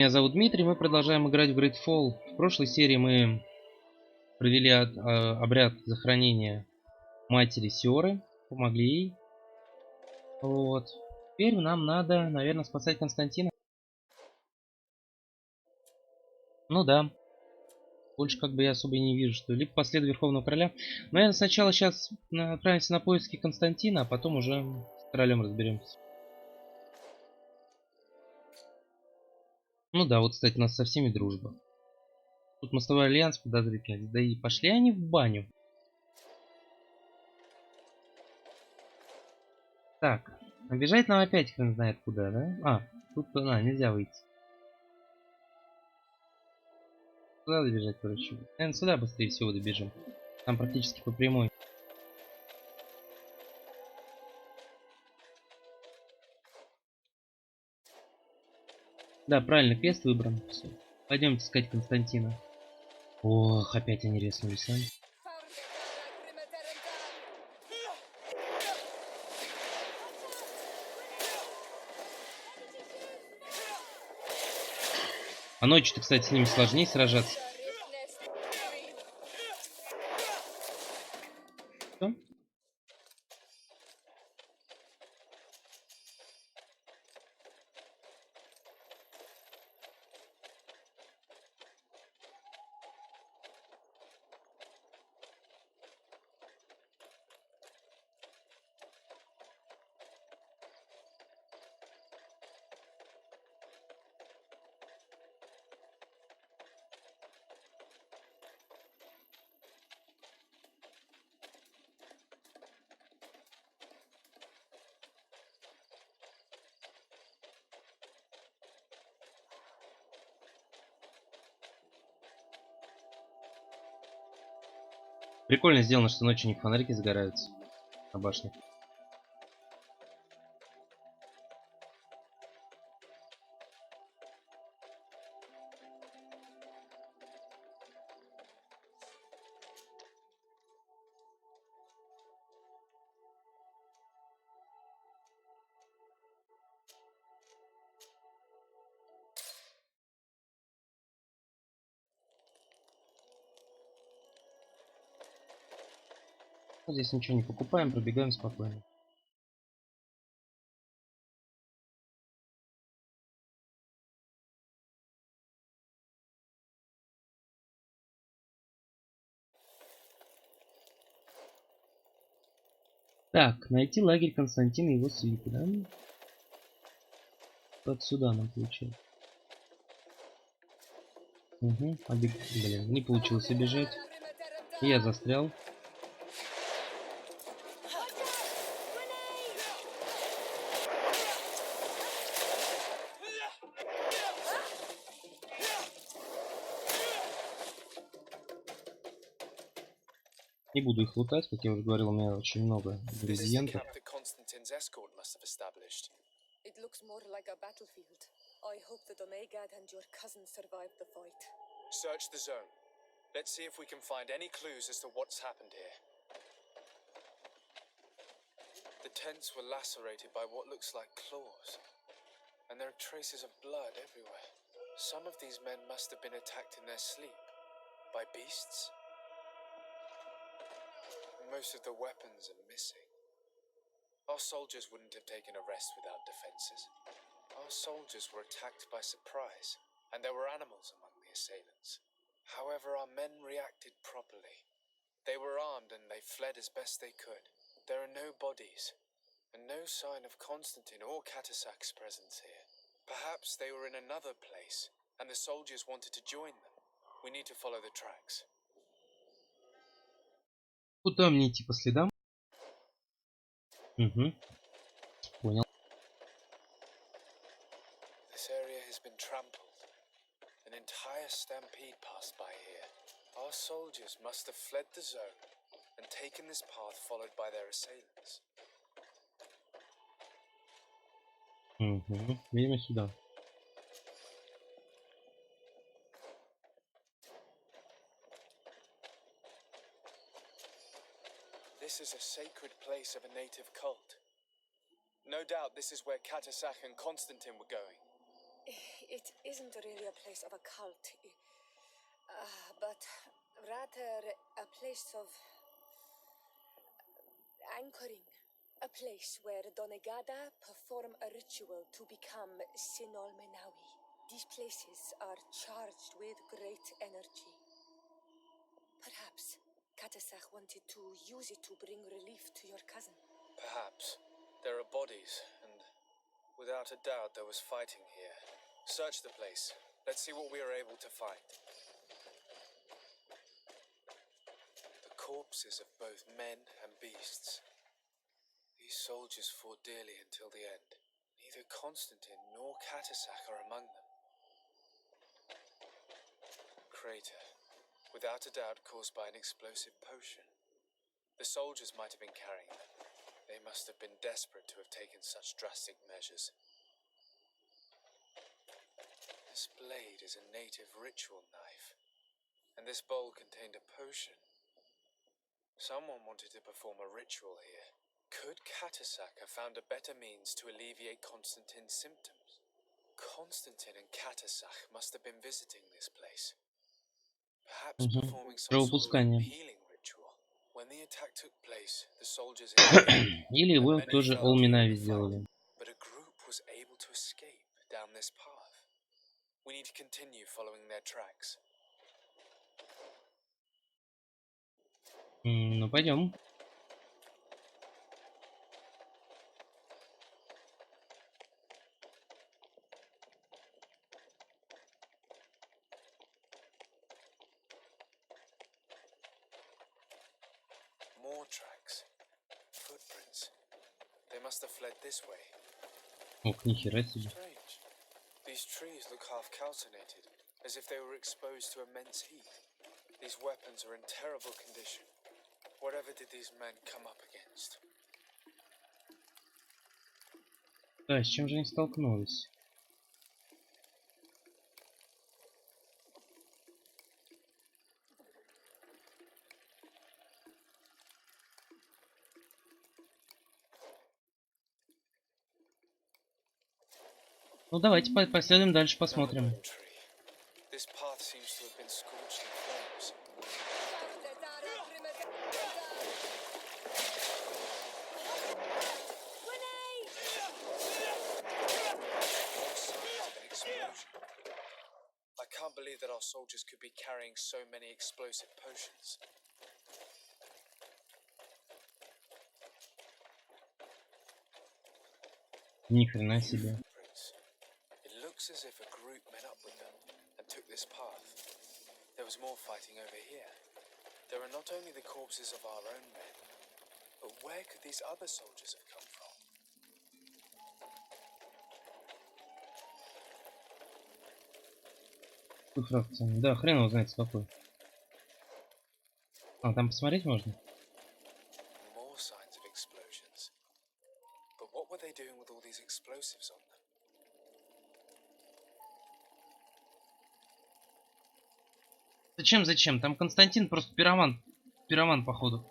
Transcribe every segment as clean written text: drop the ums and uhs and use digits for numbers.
Меня зовут Дмитрий, мы продолжаем играть в GreedFall. В прошлой серии мы провели обряд захоронения матери Сиоры, помогли ей. Вот. Теперь нам надо, наверное, спасать Константина. Ну да. Больше как бы я особо и не вижу, что либо по следу Верховного Короля. Наверное, сначала сейчас отправимся на поиски Константина, а потом уже с королем разберемся. Ну да, вот, кстати, у нас со всеми дружба. Тут мостовой альянс подозрительный. Да и пошли они в баню. Так, бежать нам опять хрен знает куда, да? Тут нельзя выйти. Куда добежать, короче? Наверное, сюда быстрее всего добежим. Там практически по прямой. Да, правильно, квест выбран. Все. Пойдемте искать Константина. Ох, опять они резнулись, а? А ночью-то, кстати, с ними сложнее сражаться. Что? Прикольно сделано, что ночью у них фонарики загораются на башне. Вот здесь ничего не покупаем, пробегаем спокойно. Так, найти лагерь Константина и его свиты, да? Вот сюда нам получилось. Угу, блин, не получилось убежать. Я застрял. Не буду их лутать, как я уже говорил, у меня очень много ингредиентов. It looks more like a battlefield. I hope that Omegad and your cousin survived the fight. Search the zone. Let's see if we can find any clues as to what's happened here. The tents were lacerated by what looks like claws, and there are traces of blood everywhere. Some of these men must have been attacked in their sleep by beasts. Most of the weapons are missing. Our soldiers wouldn't have taken a rest without defenses. Our soldiers were attacked by surprise, and there were animals among the assailants. However, our men reacted properly. They were armed and they fled as best they could. There are no bodies, and no sign of Constantine or Catasac's presence here. Perhaps they were in another place, and the soldiers wanted to join them. We need to follow the tracks. Куда мне идти по следам? Угу, понял. This area has been trampled. An entire stampede passed by here. Our soldiers must have fled the zone and taken this path followed by their assailants. Угу, видимо сюда. This is a sacred place of a native cult. No doubt this is where Catasac and Constantine were going. it isn't really a place of a cult, but rather a place of anchoring. A place where Donegada perform a ritual to become Sinol Menawi. These places are charged with great energy. Perhaps Katasach wanted to use it to bring relief to your cousin. Perhaps. There are bodies, and without a doubt there was fighting here. Search the place. Let's see what we are able to find. The corpses of both men and beasts. These soldiers fought dearly until the end. Neither Constantine nor Katasach are among them. Crater, without a doubt caused by an explosive potion. The soldiers might have been carrying them. They must have been desperate to have taken such drastic measures. This blade is a native ritual knife, and this bowl contained a potion. Someone wanted to perform a ritual here. Could Katasach have found a better means to alleviate Constantine's symptoms? Constantine and Katasach must have been visiting this place. Perhaps performing some sort of Кровопускание. healing ritual. When the attack took place, the soldiers intervened, Или and его many тоже fell during Олминави the fight. сделали. But a group was able to escape down this path. We need to continue following their tracks. Ну, пойдем. More tracks. Footprints. They must have fled this way. Ох, нихера себе. Strange. These trees look half calcinated, as if they were exposed to immense heat. These weapons are in terrible condition. Whatever did these men come up against? Да, с чем же они столкнулись? Ну, давайте последуем дальше, посмотрим. This path seems to have been scorched in flames. More signs of an explosion. I can't believe that our soldiers could be carrying so many explosive potions. Ни хрена себе. It looks as if a group met up with them and took this path. There was more fighting over here. There are not only the corpses of our own men, but where could these other soldiers have come from? Какой фракции? Да, хрен его знает с какой. А, там посмотреть можно? More signs of explosions. But what were they doing with all these explosives on them? Зачем? Там Константин просто пироман. Пироман, походу.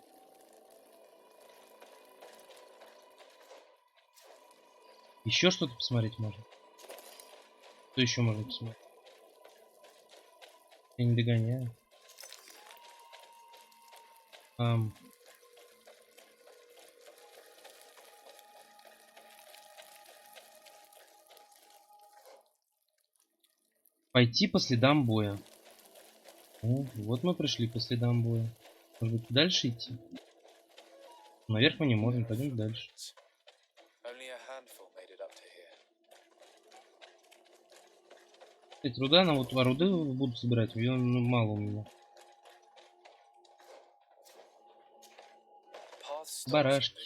Еще что-то посмотреть можно. Что еще можно посмотреть? Я не догоняю. Пойти по следам боя. О, вот мы пришли по следам боя. Может быть, дальше идти? Наверх мы не можем, пойдем дальше. Кстати, руда, вот руды буду собирать, ее мало у меня. Барашки.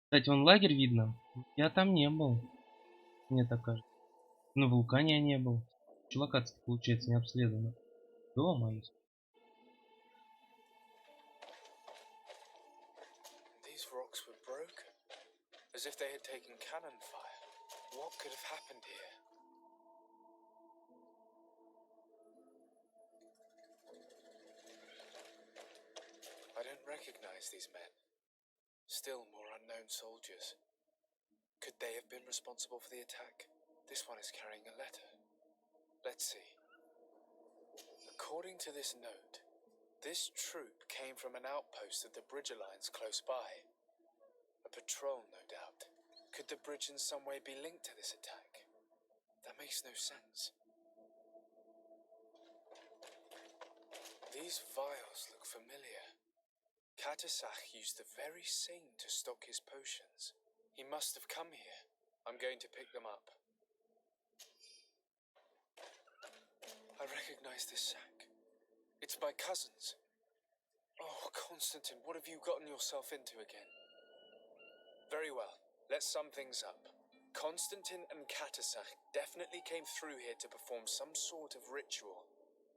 Кстати, вон лагерь видно. Я там не был. Мне так кажется. На вулкане я не был. Локация, получается, не обследована. Ё-моё. These rocks were broken, as if they had taken cannon fire. What could have happened here? I don't recognize these men. Still more unknown soldiers. Could they have been responsible for the attack? This one is carrying a letter. Let's see. According to this note, this troop came from an outpost of the Bridger lines close by. A patrol, no doubt. Could the bridge in some way be linked to this attack? That makes no sense. These vials look familiar. Katasach used the very same to stock his potions. He must have come here. I'm going to pick them up. I recognize this sack. It's my cousin's. Oh, Constantine, what have you gotten yourself into again? Very well. Let's sum things up. Constantine and Katasach definitely came through here to perform some sort of ritual,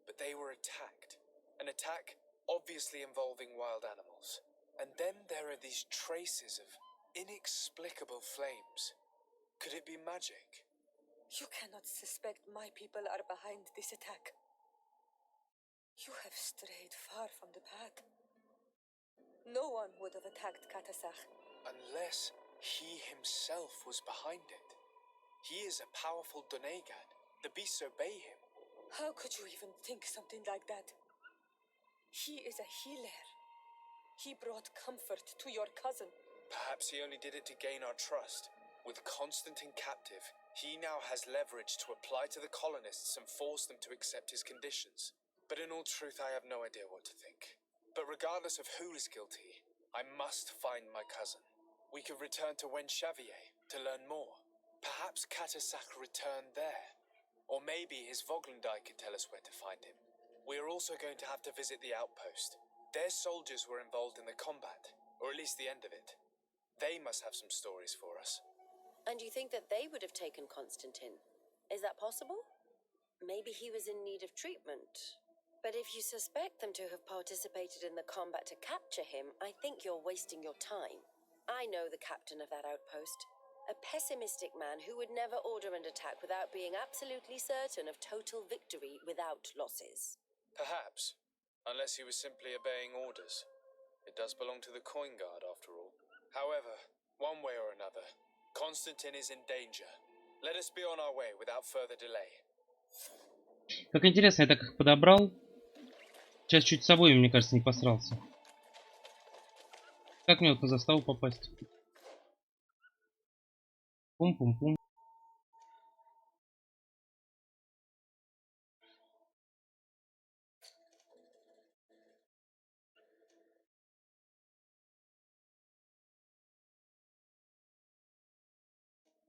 but they were attacked. An attack obviously involving wild animals. And then there are these traces of inexplicable flames. Could it be magic? You cannot suspect my people are behind this attack. You have strayed far from the path. No one would have attacked Katasach. Unless he himself was behind it. He is a powerful Donegad. The beasts obey him. How could you even think something like that? He is a healer. He brought comfort to your cousin. Perhaps he only did it to gain our trust. With Constantine captive, he now has leverage to apply to the colonists and force them to accept his conditions. But in all truth, I have no idea what to think. But regardless of who is guilty, I must find my cousin. We could return to Xavier to learn more. Perhaps Katasach returned there. Or maybe his Voglendai could tell us where to find him. We are also going to have to visit the outpost. Their soldiers were involved in the combat, or at least the end of it. They must have some stories for us. And you think that they would have taken Constantine? Is that possible? Maybe he was in need of treatment. But if you suspect them to have participated in the combat to capture him, I think you're wasting your time. I know the captain of that outpost. A pessimistic man who would never order an attack without being absolutely certain of total victory without losses. Perhaps, unless he was simply obeying orders. It does belong to the coin guard, after all. However, one way or another, Constantine is in danger. Let us be on our way without further delay. Как интересно, я так их подобрал. Сейчас чуть с собой, мне кажется, не посрался. Как мне вот на заставу попасть? Пум-пум-пум.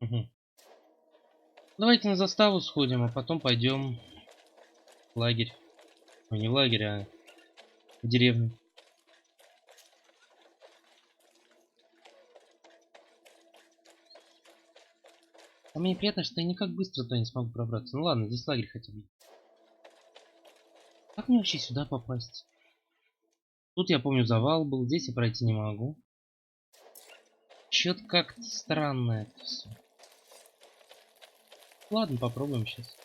Угу. Давайте на заставу сходим, а потом пойдем в лагерь. Ой, не в лагерь, а в деревню. А мне приятно, что я никак быстро туда не смогу пробраться. Ну ладно, здесь лагерь хотя бы. Как мне вообще сюда попасть? Тут я помню завал был, здесь я пройти не могу. Чё-то как-то странно это все. Ладно, попробуем сейчас.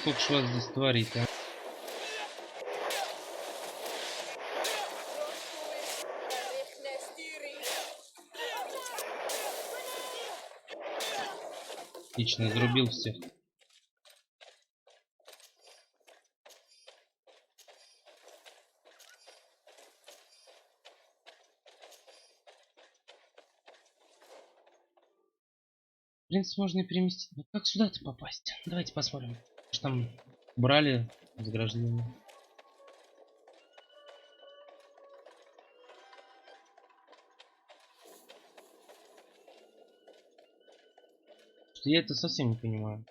Сколько ж вас здесь творит, а? Отлично, изрубил всех. В принципе, можно и переместить. Но как сюда-то попасть? Давайте посмотрим. Что там брали заграждение. Что я это совсем не понимаю.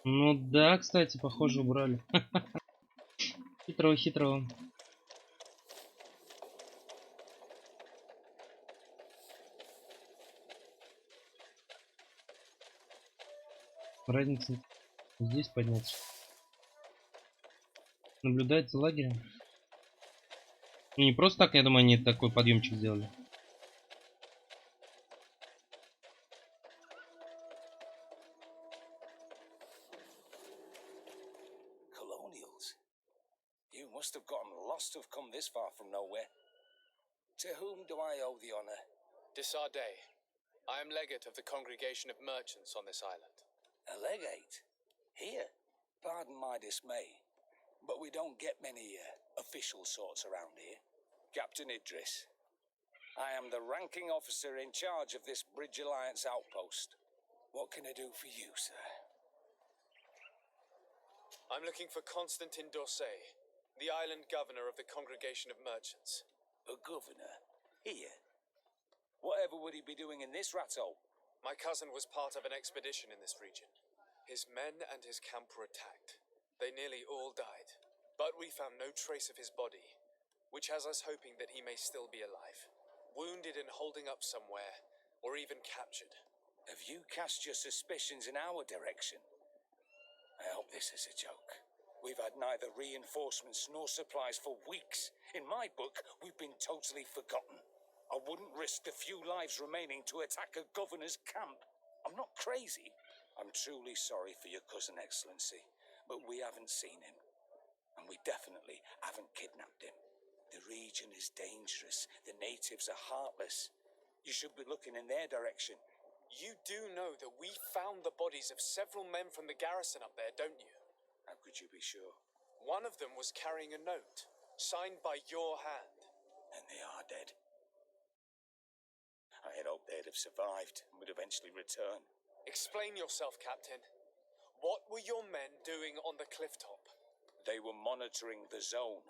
Ну да, кстати, похоже, убрали. Хитро, хитро. Разница здесь подняться. Наблюдать за лагерем. И не просто так, я думаю, они такой подъемчик сделали. Colonials? You must have gotten lost to have come this far from nowhere. To whom do I owe the honor? Desarde. I am legate of the congregation of merchants on this island. A legate? Here? Pardon my dismay, but we don't get many official sorts around here. Captain Idris. I am the ranking officer in charge of this Bridge Alliance outpost. What can I do for you, sir? I'm looking for Constantin Dorsey, the island governor of the congregation of merchants. A governor? Here? Whatever would he be doing in this rat hole? My cousin was part of an expedition in this region. His men and his camp were attacked. They nearly all died. But we found no trace of his body, which has us hoping that he may still be alive. Wounded and holding up somewhere, or even captured. Have you cast your suspicions in our direction? I hope this is a joke. We've had neither reinforcements nor supplies for weeks. In my book, we've been totally forgotten. I wouldn't risk the few lives remaining to attack a governor's camp. I'm not crazy. I'm truly sorry for your cousin, Excellency, but we haven't seen him. And we definitely haven't kidnapped him. The region is dangerous. The natives are heartless. You should be looking in their direction. You do know that we found the bodies of several men from the garrison up there, don't you? How could you be sure? One of them was carrying a note, signed by your hand. And they are dead. I had hoped they'd have survived and would eventually return. Explain yourself, Captain. What were your men doing on the cliff top? They were monitoring the zone.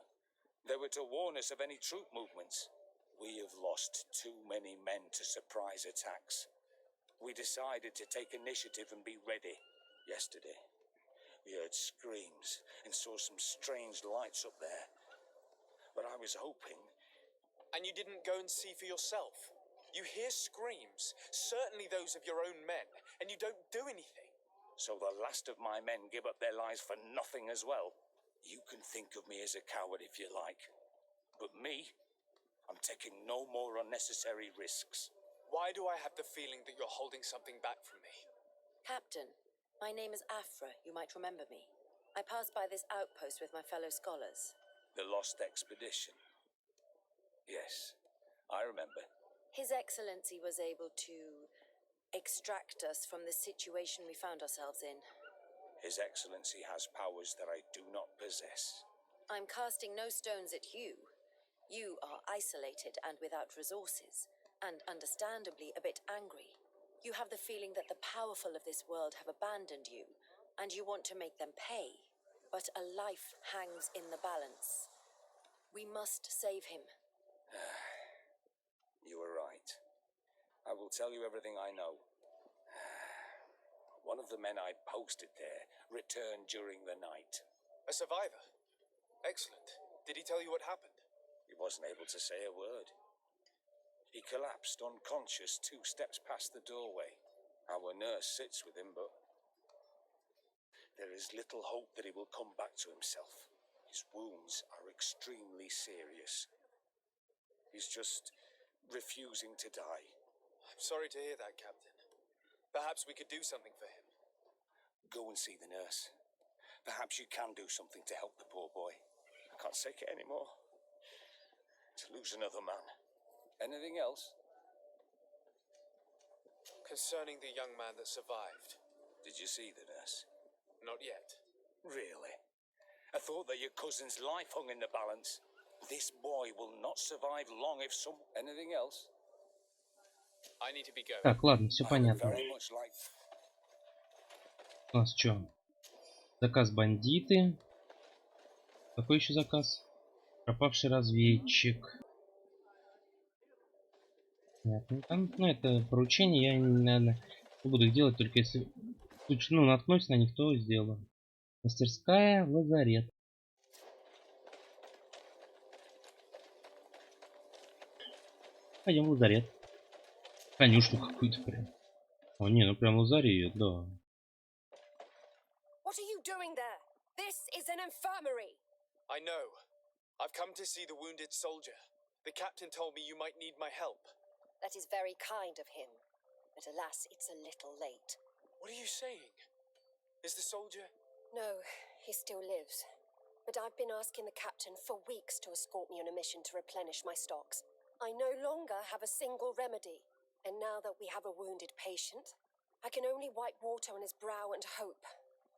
They were to warn us of any troop movements. We have lost too many men to surprise attacks. We decided to take initiative and be ready yesterday. We heard screams and saw some strange lights up there. But I was hoping... And you didn't go and see for yourself? You hear screams, certainly those of your own men, and you don't do anything. So the last of my men give up their lives for nothing as well? You can think of me as a coward if you like. But me, I'm taking no more unnecessary risks. Why do I have the feeling that you're holding something back from me? Captain, my name is Afra. You might remember me. I passed by this outpost with my fellow scholars. The Lost Expedition. Yes, I remember. His Excellency was able to extract us from the situation we found ourselves in. His Excellency has powers that I do not possess. I'm casting no stones at you. You are isolated and without resources, and understandably a bit angry. You have the feeling that the powerful of this world have abandoned you, and you want to make them pay. But a life hangs in the balance. We must save him. You were right. I will tell you everything I know. One of the men I posted there returned during the night. A survivor? Excellent. Did he tell you what happened? He wasn't able to say a word. He collapsed unconscious 2 steps past the doorway. Our nurse sits with him, but there is little hope that he will come back to himself. His wounds are extremely serious. He's just refusing to die. I'm sorry to hear that, Captain. Perhaps we could do something for him. Go and see the nurse. Perhaps you can do something to help the poor boy. I can't take it anymore. To lose another man. Anything else? Concerning the young man that survived. Did you see the nurse? Not yet. Really? I thought that your cousin's life hung in the balance. This boy will not survive long if some... Anything else? I need to be going. Так, ладно, все I would понятно. very much like... У нас что? Заказ бандиты. Какой еще заказ? Пропавший разведчик. Понятно. Там, ну, это поручение, я, наверное, не буду их делать, только если ну, наткнусь на них, то сделаю. Мастерская, лазарет. Пойдем в лазарет. Конюшню какую-то прям. О, не, ну прям лазарет, да. What are you doing there? This is an infirmary. I know. I've come to see the wounded soldier. The captain told me you might need my help. That is very kind of him. But alas, it's a little late. What are you saying? Is the soldier... No, he still lives. But I've been asking the captain for weeks to escort me on a mission to replenish my stocks. I no longer have a single remedy. And now that we have a wounded patient, I can only wipe water on his brow and hope.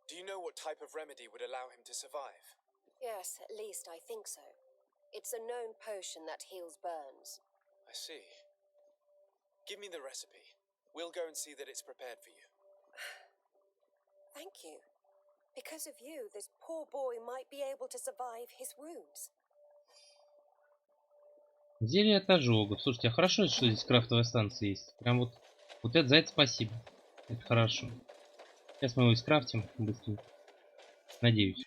Do you know what type of remedy would allow him to survive? Yes, at least I think so. It's a known potion that heals burns. I see. Give me the recipe. We'll go and see that it's prepared for you. Thank you. Because of you, this poor boy might be able to survive his wounds. Зелье от ожогов. Слушайте, а хорошо, что здесь крафтовая станция есть. Прям вот это за это спасибо. Это хорошо. Сейчас мы его искрафтим быстренько. Надеюсь.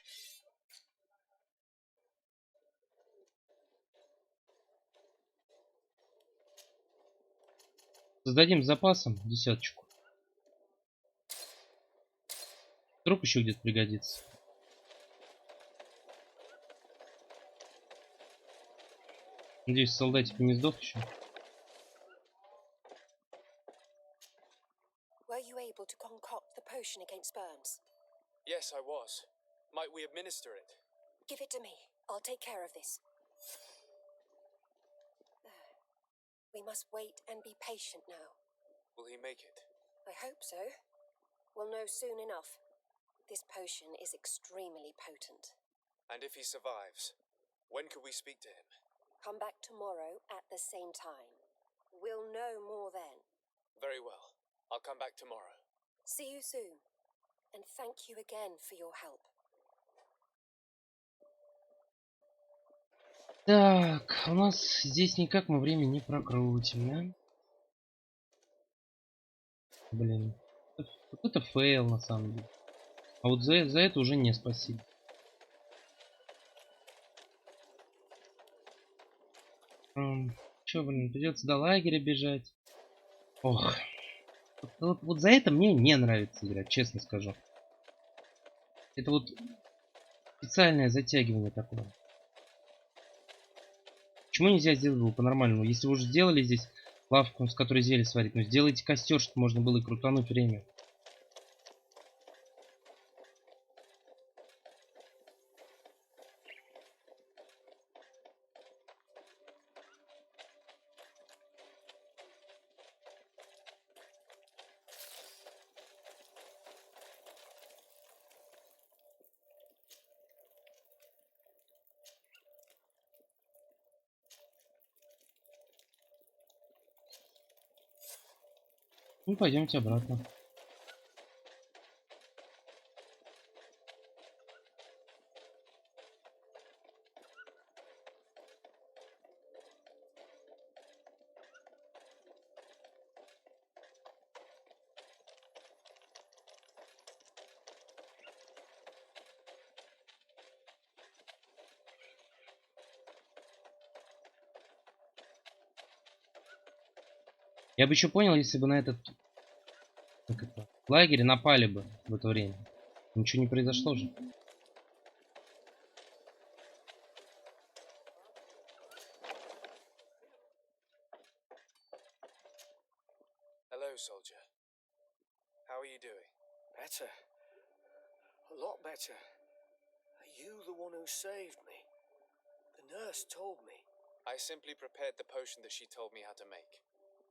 Создадим с запасом десяточку. Труп еще где-то пригодится. Надеюсь, солдатик не сдох еще. Were you able to concoct the potion against burns? Yes, I was. Might we administer it? Give it to me. I'll take care of this. We must wait and be patient now. Will he make it? I hope so. We'll know soon enough. This potion is extremely potent. And if he survives, when could we speak to him? Come back tomorrow at the same time. We'll know more then. Very well. I'll come back tomorrow. See you soon. And thank you again for your help. Так, у нас здесь никак мы время не прокрутим, да? Блин. Вот это фейл на самом деле. А вот за это уже не спасибо. Че, блин, придется до лагеря бежать. Ох. Вот за это мне не нравится играть, честно скажу. Это вот специальное затягивание такое. Почему нельзя сделать его по-нормальному? Если вы уже сделали здесь лавку, с которой зелье сварить, ну сделайте костер, чтобы можно было и крутануть время. Ну, пойдемте обратно. Я бы еще понял, если бы на этот лагерь напали бы в это время. Ничего не произошло же. Hello, soldier. How are you doing? Better. A lot better. Are you the one who saved me? The nurse told me. I simply prepared the potion that she told me how to make.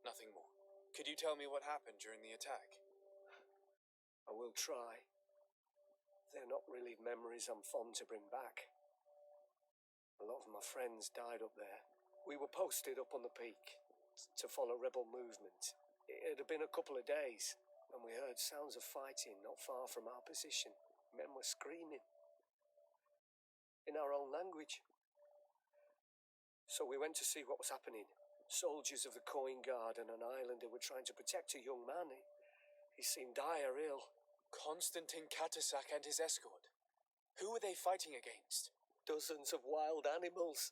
Nothing more. Could you tell me what happened during the attack? I will try. they're not really memories I'm fond to bring back. A lot of my friends died up there. We were posted up on the peak to follow rebel movement. It had been a couple of days when we heard sounds of fighting not far from our position. Men were screaming in our own language. So we went to see what was happening. Soldiers of the Coin Guard and an islander were trying to protect a young man. He seemed dire ill. Constantine Katasak and his escort. Who were they fighting against? Dozens of wild animals.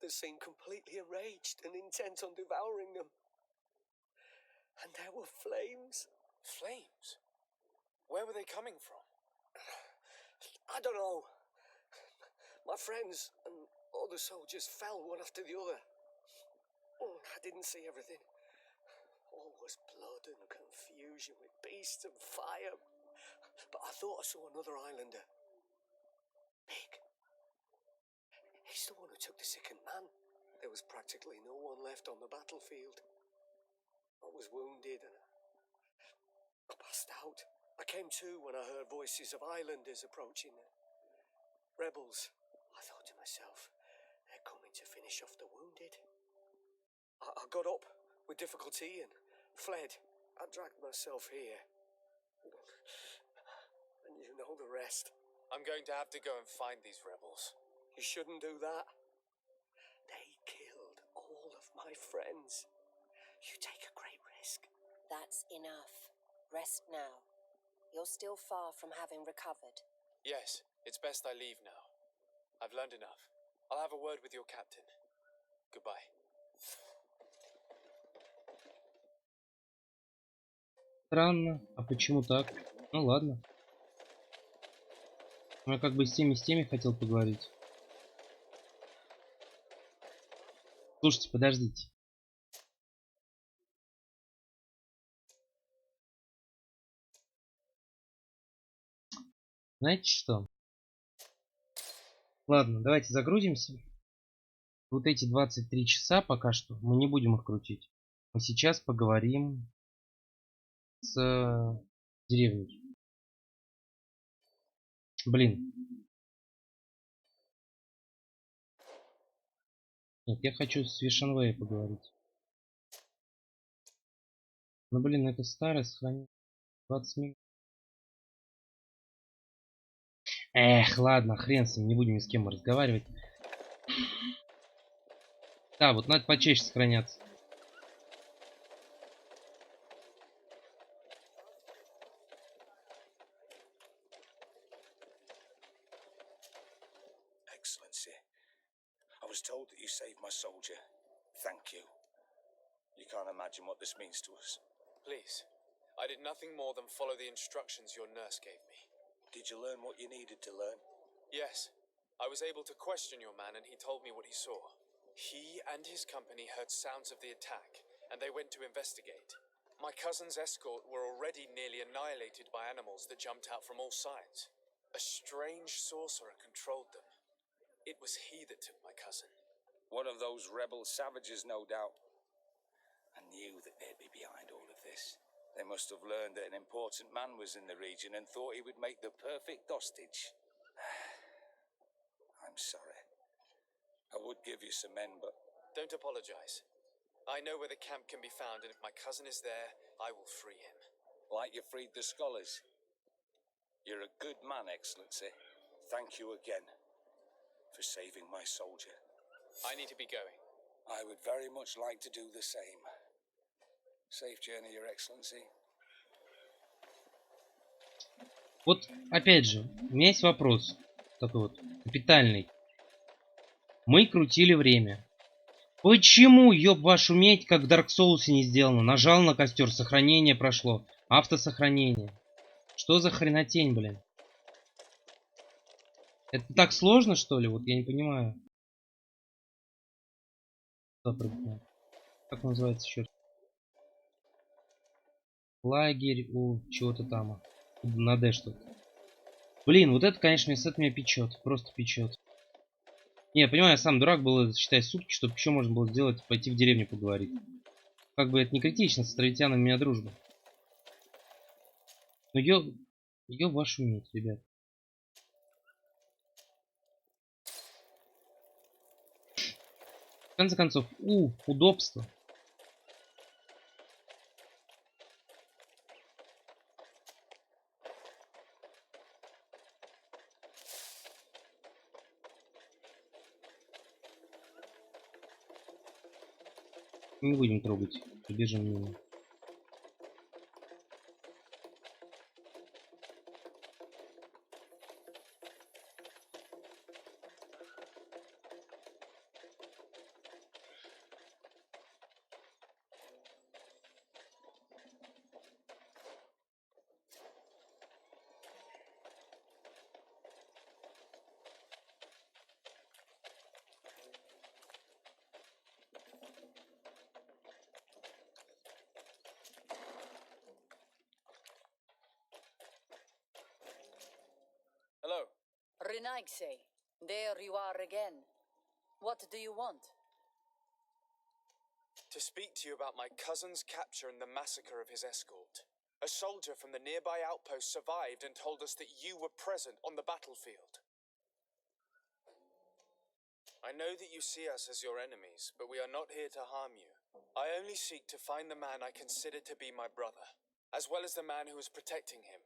They seemed completely enraged and intent on devouring them. And there were flames. Flames? Where were they coming from? I don't know. My friends and other soldiers fell one after the other. I didn't see everything. All was blood and confusion with beasts and fire. But I thought I saw another islander. Big. He's the one who took the sickened man. There was practically no one left on the battlefield. I was wounded and I passed out. I came to when I heard voices of islanders approaching. Rebels. I thought to myself, they're coming to finish off the wounded. I got up with difficulty and fled. I dragged myself here. And you know the rest. I'm going to have to go and find these rebels. You shouldn't do that. They killed all of my friends. You take a great risk. That's enough. Rest now. You're still far from having recovered. Yes, it's best I leave now. I've learned enough. I'll have a word with your captain. Goodbye. Странно. А почему так? Ну ладно. Я как бы с теми хотел поговорить. Слушайте, подождите. Знаете что? Ладно, давайте загрузимся. Вот эти 23 часа пока что мы не будем их крутить. Мы сейчас поговорим с деревней. Блин. Нет, я хочу с Вишенвей поговорить. Ну блин, это старое сохранение. 20 минут. Эх, ладно, хрен с ним, не будем ни с кем разговаривать. Да, вот надо почаще сохраняться. Excellency, I was told that you saved my soldier. Thank you. You can't imagine what this means to us. Please. I did nothing more than follow the instructions your nurse gave me. Did you learn what you needed to learn? Yes. I was able to question your man and he told me what he saw. He and his company heard sounds of the attack, and they went to investigate. My cousin's escort were already nearly annihilated by animals that jumped out from all sides. A strange sorcerer controlled them. It was he that took my cousin. One of those rebel savages, no doubt. I knew that they'd be behind all of this. They must have learned that an important man was in the region and thought he would make the perfect hostage. I'm sorry. I would give you some men, but... Don't apologize. I know where the camp can be found, and if my cousin is there, I will free him. Like you freed the scholars. You're a good man, Excellency. Thank you again for saving my soldier. I need to be going. I would very much like to do the same. Safe journey, Your Excellency. Вот, опять же, у меня есть вопрос. Такой вот, капитальный. Мы крутили время. Почему, ёб вашу медь, как в Dark Souls не сделано? Нажал на костер, сохранение прошло. Автосохранение. Что за хренотень, блин? Это так сложно, что ли? Вот я не понимаю. Как называется еще? Лагерь у чего-то там. На Д что-то. Блин, вот это, конечно, с этого меня печет. Просто печет. Не, я понимаю, я сам дурак был, считай, сутки, чтобы еще можно было сделать, пойти в деревню поговорить. Как бы это не критично, с островитянами у меня дружба. Но ё вашу медь, ребят. конце концов, удобство. Не будем трогать. Побежим мимо. Hello. Renaigse, there you are again. What do you want? To speak to you about my cousin's capture and the massacre of his escort. A soldier from the nearby outpost survived and told us that you were present on the battlefield. I know that you see us as your enemies, but we are not here to harm you. I only seek to find the man I consider to be my brother, as well as the man who is protecting him.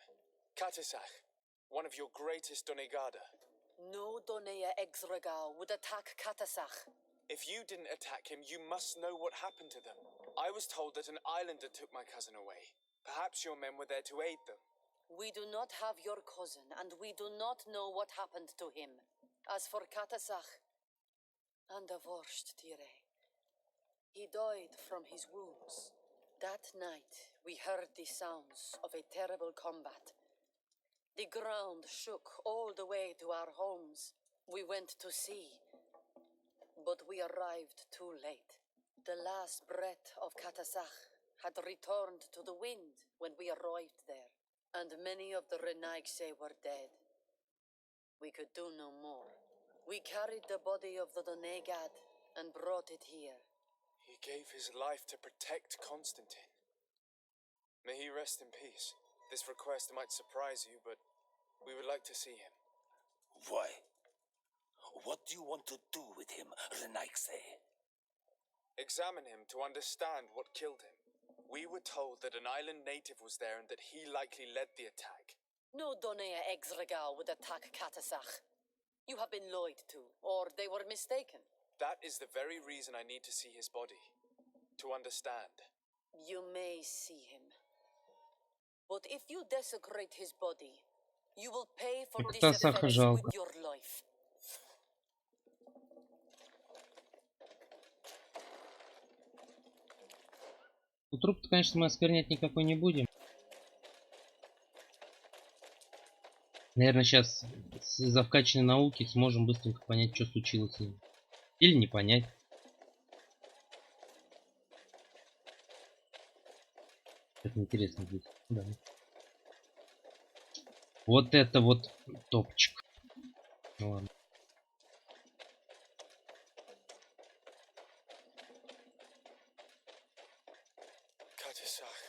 Katisach, one of your greatest Donegada. No Donea Exregal would attack Katasach. If you didn't attack him, you must know what happened to them. I was told that an islander took my cousin away. Perhaps your men were there to aid them. We do not have your cousin, and we do not know what happened to him. As for Katasach, and the worst, Tire, he died from his wounds. That night, we heard the sounds of a terrible combat. The ground shook all the way to our homes. We went to see, but we arrived too late. The last breath of Katasach had returned to the wind when we arrived there, and many of the Renaigse were dead. We could do no more. We carried the body of the Donegad and brought it here. He gave his life to protect Constantine. May he rest in peace. This request might surprise you, but we would like to see him. Why? What do you want to do with him, Renaigse? Examine him to understand what killed him. We were told that an island native was there and that he likely led the attack. No Donea Exregal would attack Katasach. You have been lied to, or they were mistaken. That is the very reason I need to see his body. To understand. You may see him. But if you desecrate his body, you will pay for this Katasаха offense жалко. with your life. Ну, труп-то, конечно, мы осквернять никакой не будем. Наверное, сейчас из-за вкачанной науки сможем быстренько понять, что случилось с ним. Или не понять. Это интересно здесь. Да. Вот это вот топчик. Ну ладно. Katisach.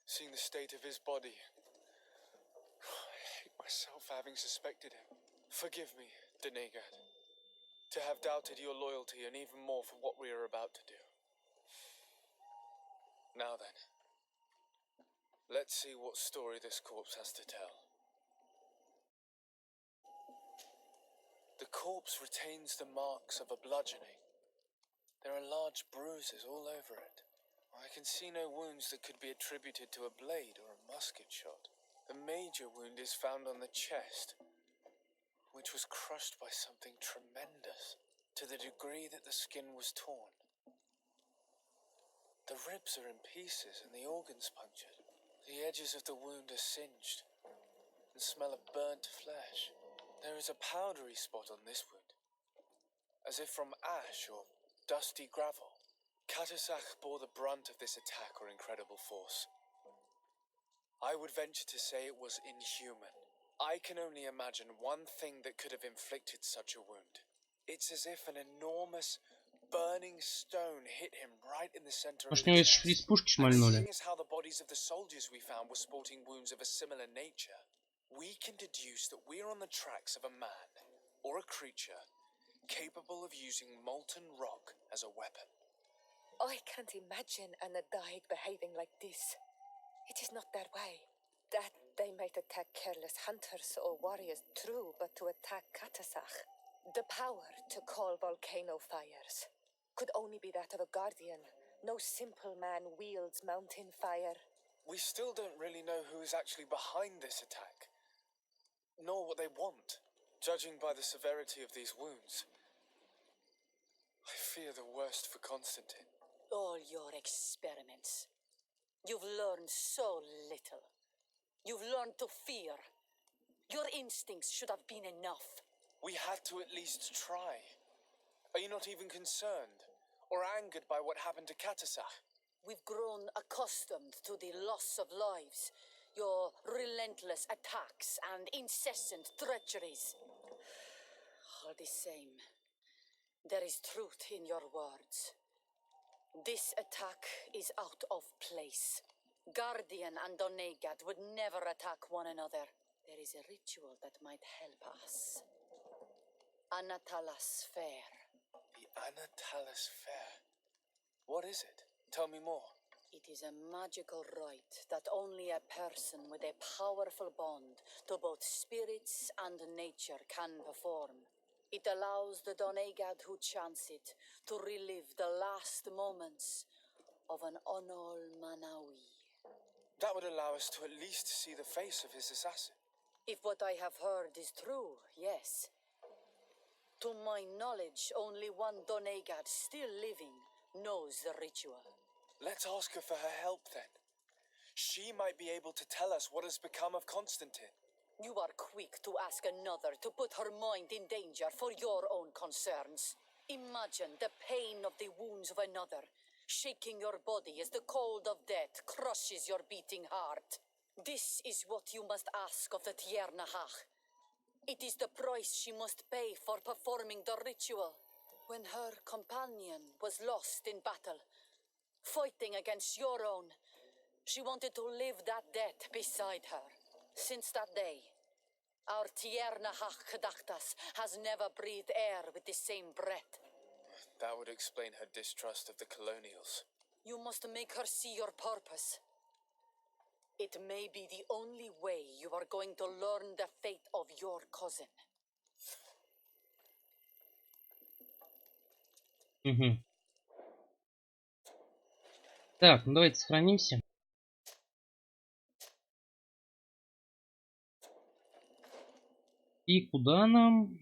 Seeing the state of his body. I hate myself for having suspected him. Forgive me, Donegad. To have doubted your loyalty and even more for what we are about to do. Now then. Let's see what story this corpse has to tell. The corpse retains the marks of a bludgeoning. There are large bruises all over it. I can see no wounds that could be attributed to a blade or a musket shot. The major wound is found on the chest, which was crushed by something tremendous, to the degree that the skin was torn. The ribs are in pieces and the organs punctured. The edges of the wound are singed and smell of burnt flesh. There is a powdery spot on this wound, as if from ash or dusty gravel. Katasach bore the brunt of this attack or incredible force. I would venture to say it was inhuman. I can only imagine one thing that could have inflicted such a wound. It's as if an enormous burning stone hit him right in the center of Может, the у него chest. из пушки And шмальнули? seeing as how the bodies of the soldiers we found were sporting wounds of a similar nature, we can deduce that we are on the tracks of a man or a creature capable of using molten rock as a weapon. I can't imagine an Adaig behaving like this. It is not their way. That they might attack careless hunters or warriors, true, but to attack Katasach, the power to call volcano fires, could only be that of a guardian. No simple man wields mountain fire. We still don't really know who is actually behind this attack, nor what they want. Judging by the severity of these wounds, I fear the worst for Constantine. All your experiments. You've learned so little. You've learned to fear. Your instincts should have been enough. We had to at least try. Are you not even concerned or angered by what happened to Katasach? We've grown accustomed to the loss of lives, your relentless attacks and incessant treacheries. All the same, there is truth in your words. This attack is out of place. Guardian and Donegad would never attack one another. There is a ritual that might help us. Anatalas Fair. The Anatalis Fair. What is it? Tell me more. It is a magical rite that only a person with a powerful bond to both spirits and nature can perform. It allows the Donegad who chants it to relive the last moments of an Onol Manawi. That would allow us to at least see the face of his assassin. If what I have heard is true, yes. To my knowledge, only one Donegad still living knows the ritual. Let's ask her for her help then. She might be able to tell us what has become of Constantine. You are quick to ask another to put her mind in danger for your own concerns. Imagine the pain of the wounds of another, shaking your body as the cold of death crushes your beating heart. This is what you must ask of the Tiernaach. It is the price she must pay for performing the ritual. When her companion was lost in battle, fighting against your own, she wanted to live that death beside her. Since that day, our Tiernaach Kadachtas has never breathed air with the same breath. That would explain her distrust of the colonials. You must make her see your purpose. It may be the only way you are going to learn the fate of your cousin. Угу. Так, ну давайте сохранимся. И куда нам?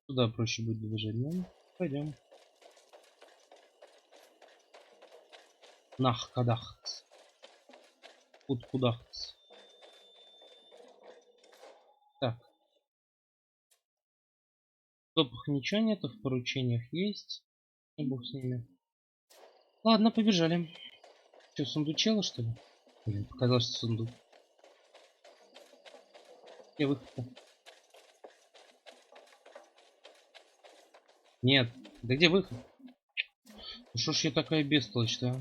Туда проще будет добежать, да? Пойдем. Нах, кадахц. Кудахц. Так. В топах ничего нету, в поручениях есть. И бог с ними. Ладно, побежали. Что, сундучело, что ли? Блин, показалось, что сундук. Где выход-то? Нет. Да где выход? Ну что ж я такая бестолочь-то, а?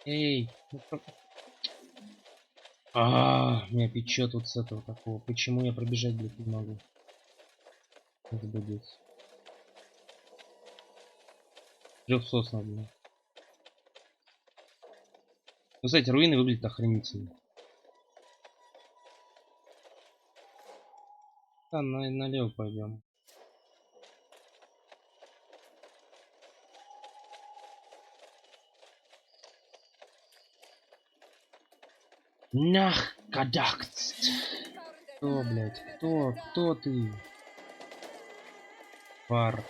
Эй! Меня печет вот с этого такого. Почему я пробежать, блядь, не могу? Это будет. 300 надо. Ну, кстати, руины выглядят охренительно. Да, налево пойдем. Нах, кадахц. Кто, блядь? Кто ты? Пар.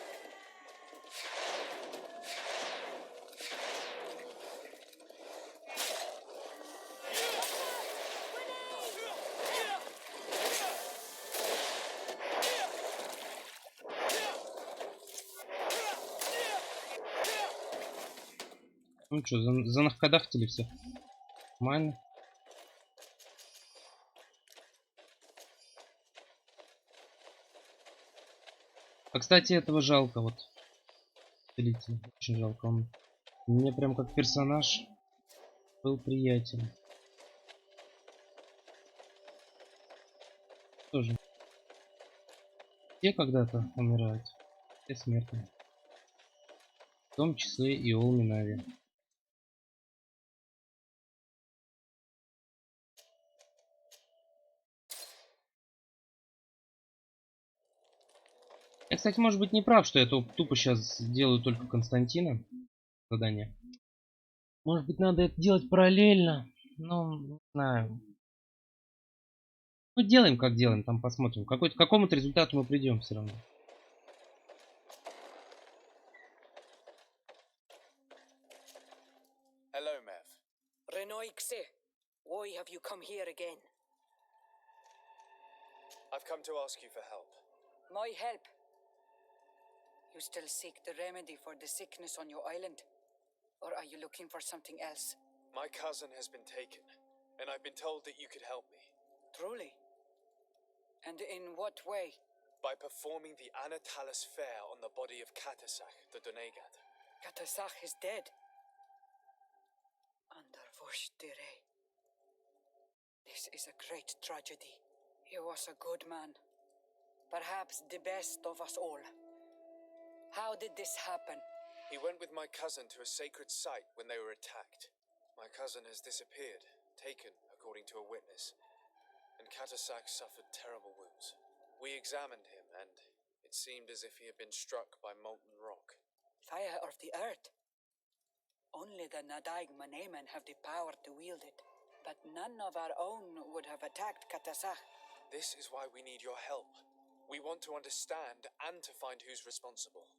Ну что, занахкадахтили все? Нормально. А, кстати, этого жалко, вот. Целителя. Очень жалко. Он мне прям как персонаж был приятен. Все когда-то умирают. Все смертны. В том числе и Олминави. Я, кстати, может быть не прав, что я тупо сейчас делаю только Константина задание. Может быть, надо это делать параллельно. Ну, не знаю. Ну, делаем как делаем, там посмотрим. К какому-то результату мы придем все равно. Hello, Mev. Renoixe, why have you come here again? I've come to ask you for help. My help? You still seek the remedy for the sickness on your island? Or are you looking for something else? My cousin has been taken, and I've been told that you could help me. Truly? And in what way? By performing the Anatalis fair on the body of Katasach, the Donegad. Katasach is dead. Underwurstere. This is a great tragedy. He was a good man. Perhaps the best of us all. How did this happen? He went with my cousin to a sacred site when they were attacked. My cousin has disappeared, taken, according to a witness. And Katasach suffered terrible wounds. We examined him, and it seemed as if he had been struck by molten rock. Fire of the earth. Only the Nadaig Manemen have the power to wield it. But none of our own would have attacked Katasach. This is why we need your help. We want to understand and to find who's responsible.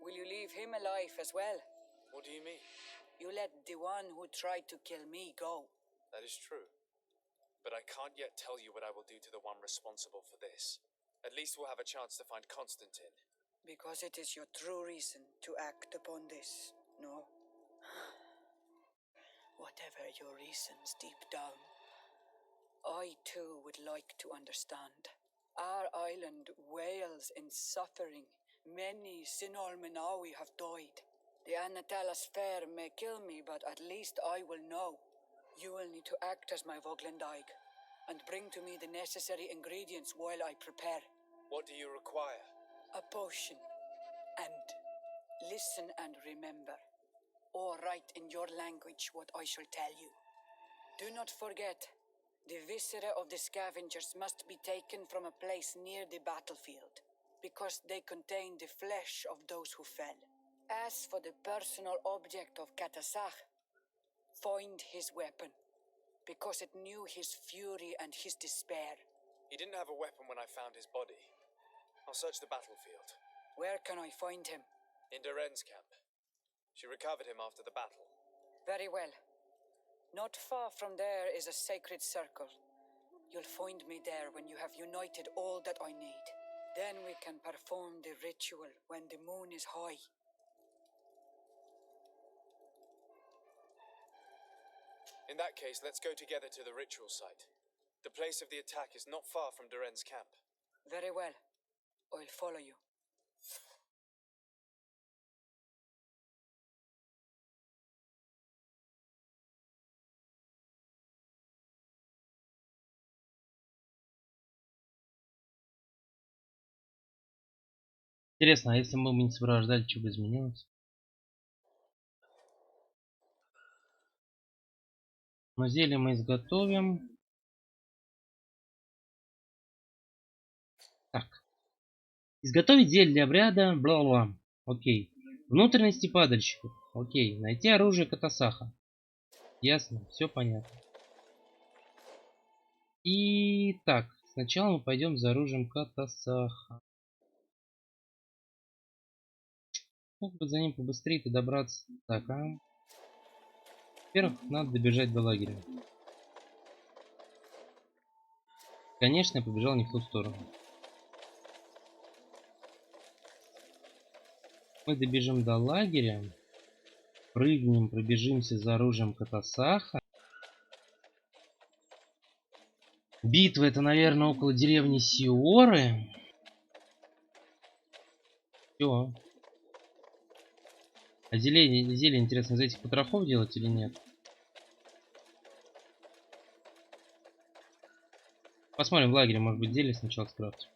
Will you leave him alive as well? What do you mean? You let the one who tried to kill me go. That is true. But I can't yet tell you what I will do to the one responsible for this. At least we'll have a chance to find Constantine. Because it is your true reason to act upon this, no? Whatever your reasons deep down, I too would like to understand. Our island wails in suffering. Many Sinol Menawi have died. The Anatalas fair may kill me, but at least I will know. You will need to act as my Voglendaig and bring to me the necessary ingredients while I prepare. What do you require? A potion. And listen and remember, or write in your language what I shall tell you. Do not forget, the viscera of the scavengers must be taken from a place near the battlefield, because they contain the flesh of those who fell. As for the personal object of Katasach, find his weapon, because it knew his fury and his despair. He didn't have a weapon when I found his body. I'll search the battlefield. Where can I find him? In Duren's camp. She recovered him after the battle. Very well. Not far from there is a sacred circle. You'll find me there when you have united all that I need. Then we can perform the ritual when the moon is high. In that case, let's go together to the ritual site. The place of the attack is not far from Duren's camp. Very well. I'll follow you. Интересно, а если мы бы не сопровождали, что бы изменилось? Но зелье мы изготовим. Так. Изготовить зелье для обряда. Бла-бла. Окей. Внутренности падальщиков. Окей. Найти оружие Катасаха. Ясно. Все понятно. И так. Сначала мы пойдем за оружием Катасаха. Как бы за ним побыстрее-то добраться? Так, Во-первых, надо добежать до лагеря. Конечно, я побежал не в ту сторону. Мы добежим до лагеря. Прыгнем, пробежимся за оружием Катасаха. Битва это, наверное, около деревни Сиоры. Все. А зелье, интересно, из этих потрохов делать или нет? Посмотрим в лагере, может быть, зелье сначала скрафтим.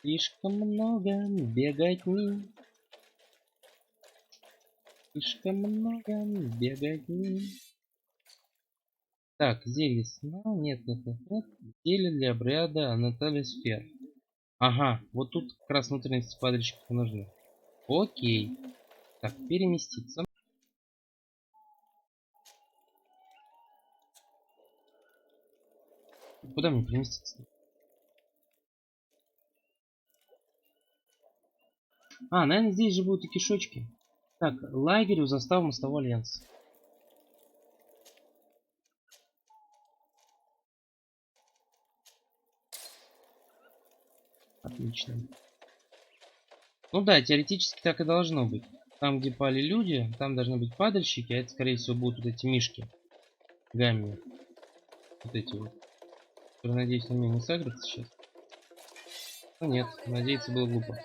Слишком много беготни. Слишком много беготни. Так, зелье сна. Нет. Зелье для обряда Анатолия Сфер. Ага, вот тут как раз внутренности падальщиков нужны. Окей. Так, переместиться. Куда мне переместиться? А, наверное, здесь же будут и кишочки. Так, лагерь у заставы мостового альянса. Отлично. Ну да, теоретически так и должно быть. Там, где пали люди, там должны быть падальщики, а это, скорее всего, будут вот эти мишки. Гамми. Вот эти вот. Которые, надеюсь, на меня не сагрятся сейчас. Ну нет, надеяться было глупо.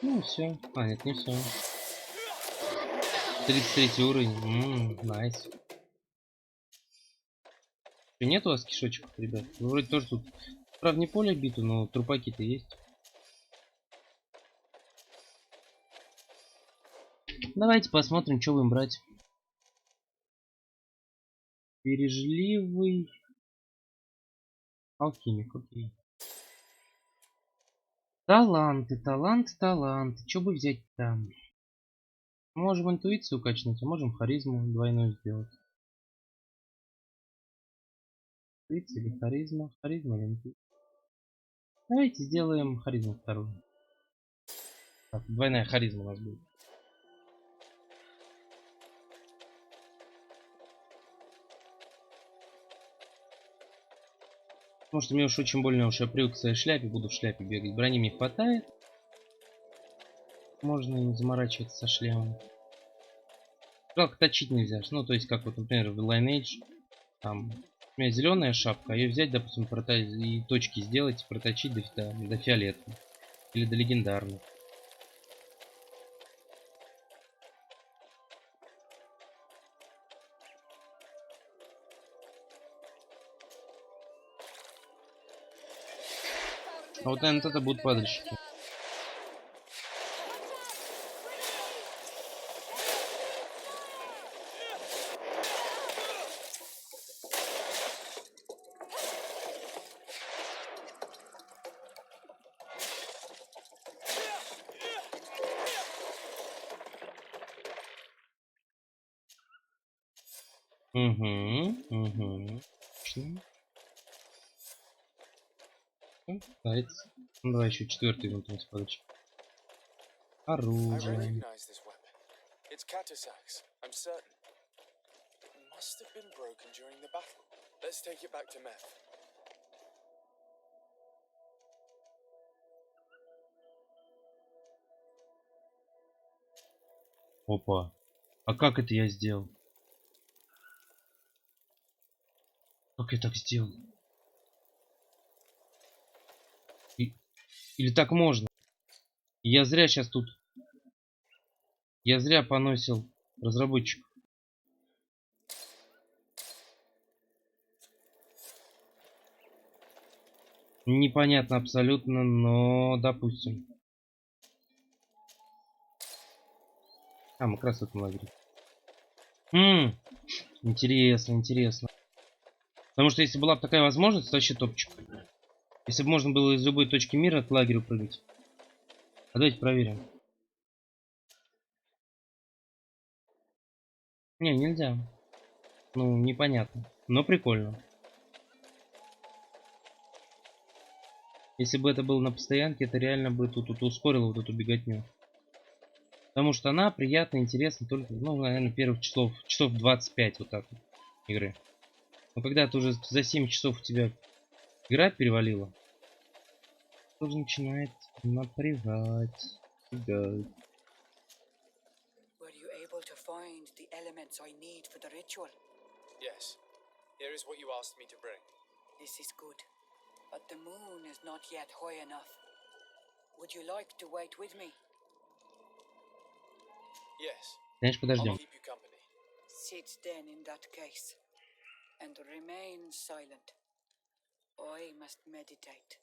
Ну все. А, нет, не все. 33 уровень. Найс. Нет у вас кишочков, ребят? Вы вроде тоже тут. Правда, не поле биту, но трупаки-то есть. Давайте посмотрим, что будем брать. Бережливый. Алхимик, окей. Таланты. Что бы взять там? Можем интуицию качнуть, а можем харизму двойную сделать. Интуиция или харизма? Харизма или интуиция? Давайте сделаем харизму вторую. Так, двойная харизма у нас будет. Потому что мне уж очень больно, уж я привык к своей шляпе, буду в шляпе бегать. Брони мне хватает. Можно не заморачиваться со шлемом. Жалко, точить нельзя. Ну, то есть, как вот, например, в Lineage, там, у меня зеленая шапка, а ее взять, допустим, и точки сделать, проточить до фиолетовой. Или до легендарной. А вот, наверное, это будут падальщики. Угу. Нравится. Ну, давай еще четвертый внутренний падальщик. Оружие. It's Katasak's, I'm certain. It must have been broken during the battle. Let's take it back to Meth. Опа. А как это я сделал? Как я так сделал? Или так можно? Я зря сейчас тут... Я зря поносил разработчик. Непонятно абсолютно, но допустим. А, мы как раз в этом лагере. Интересно. Потому что если была бы такая возможность, то вообще топчик. Если бы можно было из любой точки мира к лагерю прыгать. А давайте проверим. Не, нельзя. Ну, непонятно. Но прикольно. Если бы это было на постоянке, это реально бы тут ускорило вот эту беготню. Потому что она приятно, интересна только, ну, наверное, первых часов 25 вот так вот игры. Но когда ты уже за 7 часов у тебя игра перевалила, тоже начинает напрягать. Were you able to find the elements I need for the ritual? Yes. Here is what you asked me to bring. This is good. But the moon is not yet high enough. Would you like to wait with me? Yes. Конечно, I'll подождем. keep you company. Sit then in that case. And remain silent. I must meditate.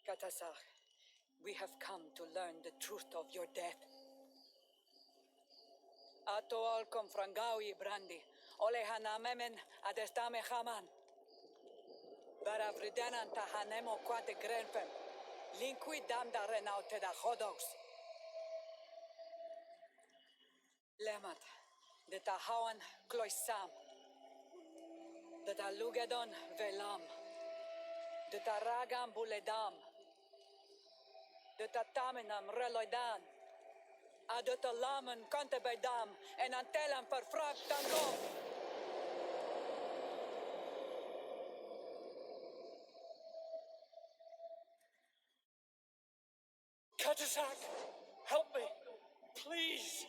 Katasar, we have come to learn the truth of your death. Ato alkom frangawi brandi, olehana memen adestame haman. Baravridenan tahanemo quate grenfem, linkui damda renaute da hodos. Lemat, de tahawan kloisam, de talugedon velam, de taragam buledam, de tatamenam reloidan, adotalamen contebedam, en antelam verfrag tangom. Katasak, help me, please.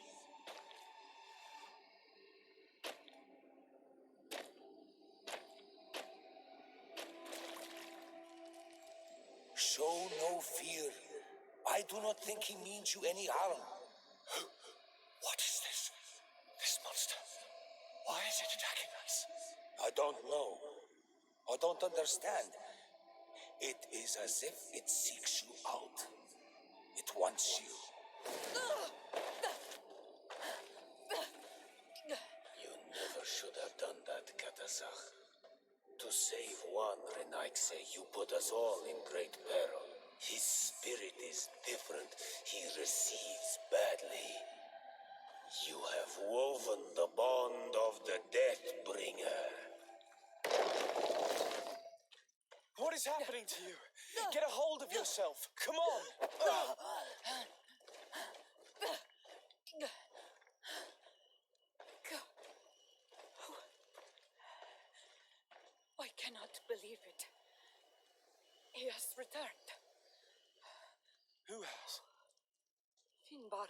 Show no fear. I do not think he means you any harm. What is this? This monster. Why is it attacking us? I don't know. I don't understand. It is as if it seeks you out. It wants you. You never should have done that, Katazakh. To save one, Renaikse, you put us all in great peril. His spirit is different. He receives badly. You have woven the bond of the Deathbringer. What is happening to you? Get a hold of yourself. Come on. I cannot believe it. He has returned. Who has? Finbar.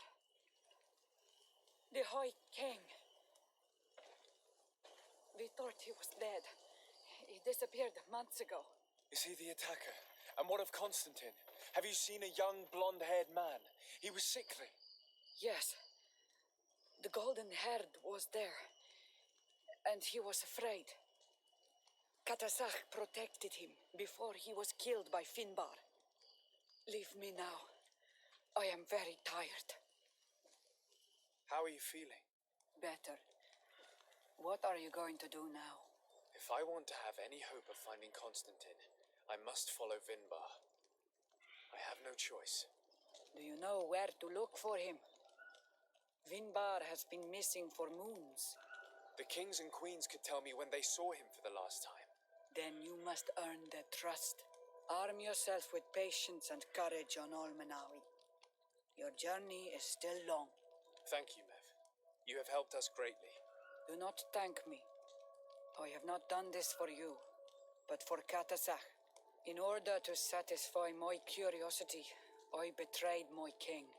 The High King. We thought he was dead. He disappeared months ago. Is he the attacker? And what of Constantine? Have you seen a young blonde-haired man? He was sickly. Yes. The golden-haired was there. And he was afraid. Katasakh protected him before he was killed by Finbar. Leave me now. I am very tired. How are you feeling? Better. What are you going to do now? If I want to have any hope of finding Constantine, I must follow Vinbar. I have no choice. Do you know where to look for him? Vinbar has been missing for moons. The kings and queens could tell me when they saw him for the last time. Then you must earn their trust. Arm yourself with patience and courage on Olmenawi. Your journey is still long. Thank you, Mev. You have helped us greatly. Do not thank me. I have not done this for you, but for Katasakh. In order to satisfy my curiosity, I betrayed my king.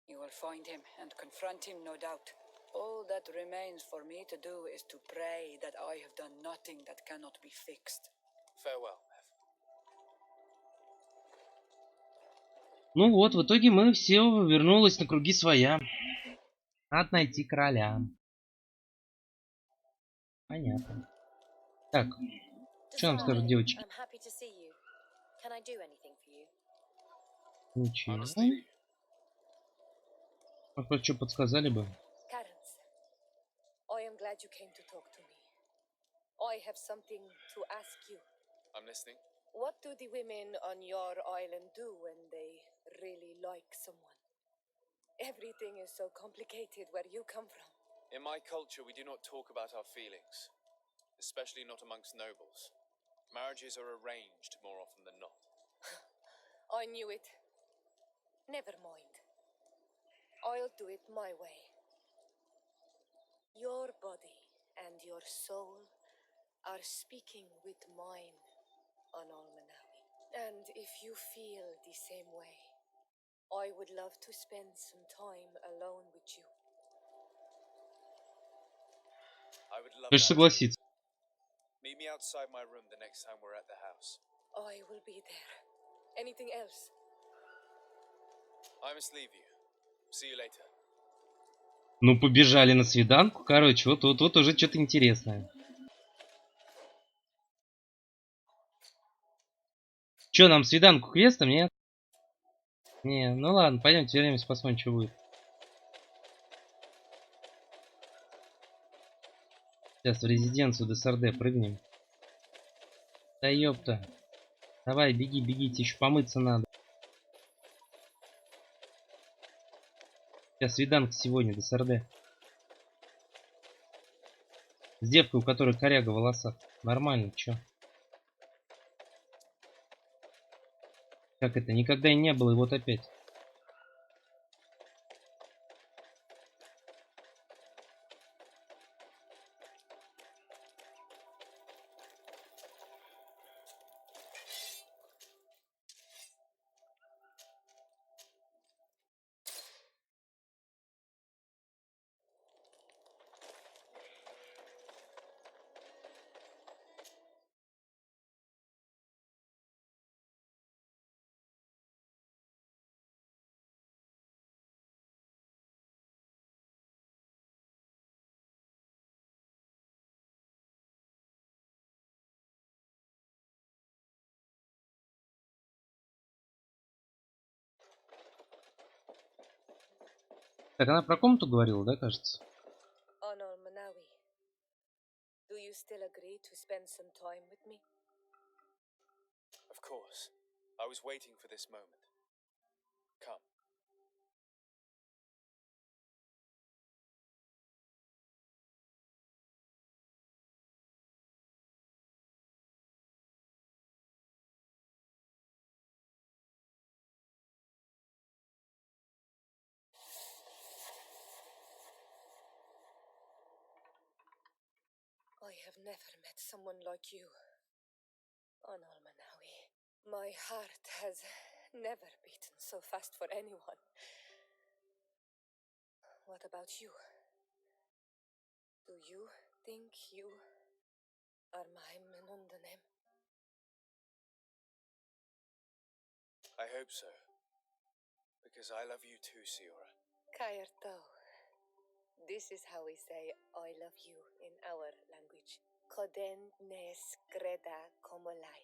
You will find him and confront him, no doubt. All that remains for me to do is to pray that I have done nothing that cannot be fixed. Farewell, Mev. Ну вот, в итоге мы все вернулись на круги своя. Надо найти короля. Понятно. Так, что нам скажут девочки? I'm happy to see you. Can I do anything for you? Ничего. Honestly, Может, хоть что подсказали бы? Clarence, I am glad you came to talk to me. I have something to ask you. I'm listening. What do the women on your island do when they really like someone? Everything is so complicated where you come from. In my culture, we do not talk about our feelings, especially not amongst nobles. Marriages are arranged more often than not. I knew it. Never mind. I'll do it my way. Your body and your soul are speaking with mine on Almanawi. And if you feel the same way, I would love to spend some time alone with you. I would love Хочешь that too. согласиться? Meet me outside my room the next time we're at the house. I will be there. Anything else? I must leave you. See you later. Ну, побежали на свиданку. Короче, вот тут вот уже что-то интересное. Че, нам свиданку квестом, нет? Не, ну ладно, пойдемте вернемся, посмотрим, что будет. Сейчас в резиденцию ДСРД прыгнем. Да ёпта. Давай, беги, бегите, еще помыться надо. Сейчас свиданка сегодня, ДСРД. С девкой, у которой коряга в волосах. Нормально, чё? Как это? Никогда и не было, и вот опять. Так, она про комнату говорила, да, кажется? On Almanawi, do you still agree to spend some time with me? Of course. I was waiting for this moment. Come. I have never met someone like you on Almanawi. My heart has never beaten so fast for anyone. What about you? Do you think you are my Menundanem? I hope so. Because I love you too, Siora. Kayarto. This is how we say I love you in our language. Koden nes greda komolai.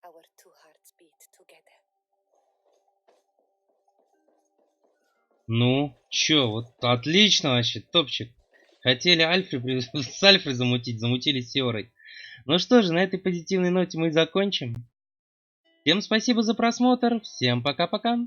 Our two hearts beat together. Ну, чё, вот отлично вообще, топчик. Хотели с Альфрой замутить, замутили с Сиорой. Ну что же, на этой позитивной ноте мы и закончим. Всем спасибо за просмотр, всем пока-пока.